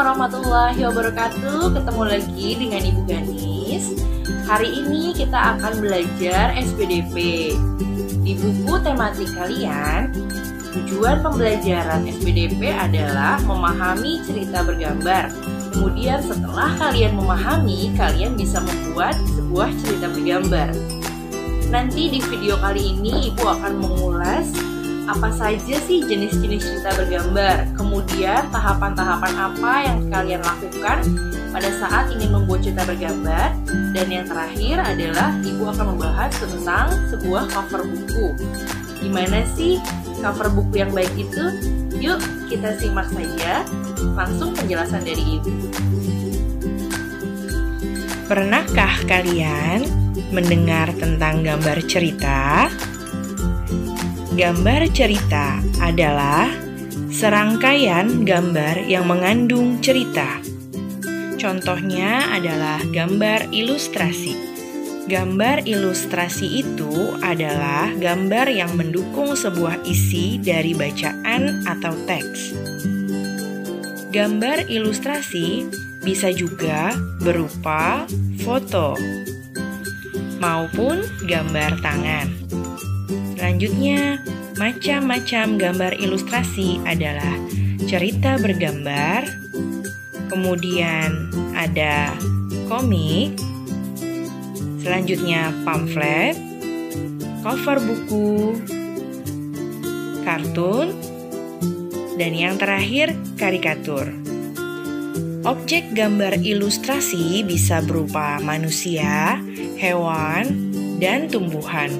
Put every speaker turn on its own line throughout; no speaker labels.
warahmatullahi wabarakatuh. Ketemu lagi dengan Ibu Ganis. Hari ini kita akan belajar SPDP. Di buku tematik kalian, tujuan pembelajaran SPDP adalah memahami cerita bergambar. Kemudian setelah kalian memahami, kalian bisa membuat sebuah cerita bergambar. Nanti di video kali ini Ibu akan mengulas apa saja sih jenis-jenis cerita bergambar, kemudian tahapan-tahapan apa yang kalian lakukan pada saat ingin membuat cerita bergambar, dan yang terakhir adalah Ibu akan membahas tentang sebuah cover buku. Gimana sih cover buku yang baik itu? Yuk kita simak saja langsung penjelasan dari Ibu.
Pernahkah kalian mendengar tentang gambar cerita? Gambar cerita adalah serangkaian gambar yang mengandung cerita. Contohnya adalah gambar ilustrasi. Gambar ilustrasi itu adalah gambar yang mendukung sebuah isi dari bacaan atau teks. Gambar ilustrasi bisa juga berupa foto maupun gambar tangan. Selanjutnya, macam-macam gambar ilustrasi adalah cerita bergambar, kemudian ada komik, selanjutnya pamflet, cover buku, kartun, dan yang terakhir karikatur. Objek gambar ilustrasi bisa berupa manusia, hewan, dan tumbuhan.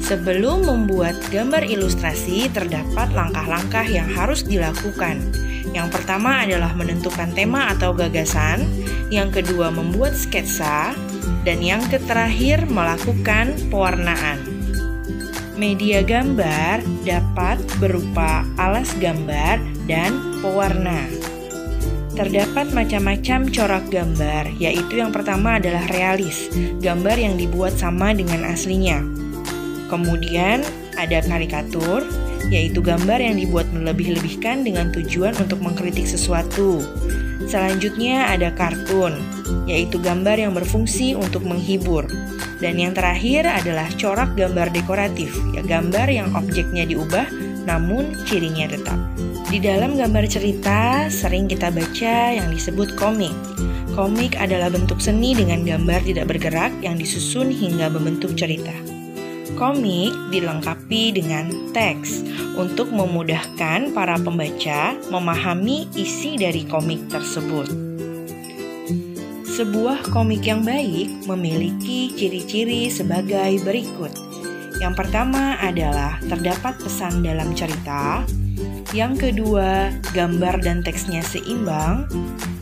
Sebelum membuat gambar ilustrasi, terdapat langkah-langkah yang harus dilakukan. Yang pertama adalah menentukan tema atau gagasan, yang kedua membuat sketsa, dan yang terakhir melakukan pewarnaan. Media gambar dapat berupa alas gambar dan pewarna. Terdapat macam-macam corak gambar, yaitu yang pertama adalah realis, gambar yang dibuat sama dengan aslinya. Kemudian ada karikatur, yaitu gambar yang dibuat melebih-lebihkan dengan tujuan untuk mengkritik sesuatu. Selanjutnya ada kartun, yaitu gambar yang berfungsi untuk menghibur. Dan yang terakhir adalah corak gambar dekoratif, ya gambar yang objeknya diubah namun cirinya tetap. Di dalam gambar cerita sering kita baca yang disebut komik. Komik adalah bentuk seni dengan gambar tidak bergerak yang disusun hingga membentuk cerita. Komik dilengkapi dengan teks untuk memudahkan para pembaca memahami isi dari komik tersebut. Sebuah komik yang baik memiliki ciri-ciri sebagai berikut. Yang pertama adalah terdapat pesan dalam cerita. Yang kedua, gambar dan teksnya seimbang.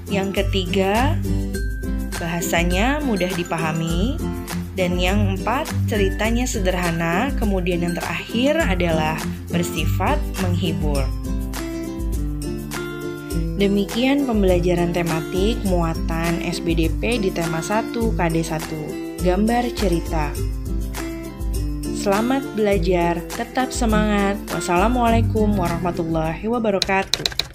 Yang ketiga, bahasanya mudah dipahami. Dan yang empat, ceritanya sederhana. Kemudian yang terakhir adalah bersifat menghibur. Demikian pembelajaran tematik muatan SPDP di tema 1 KD1, gambar cerita. Selamat belajar, tetap semangat. Wassalamualaikum warahmatullahi wabarakatuh.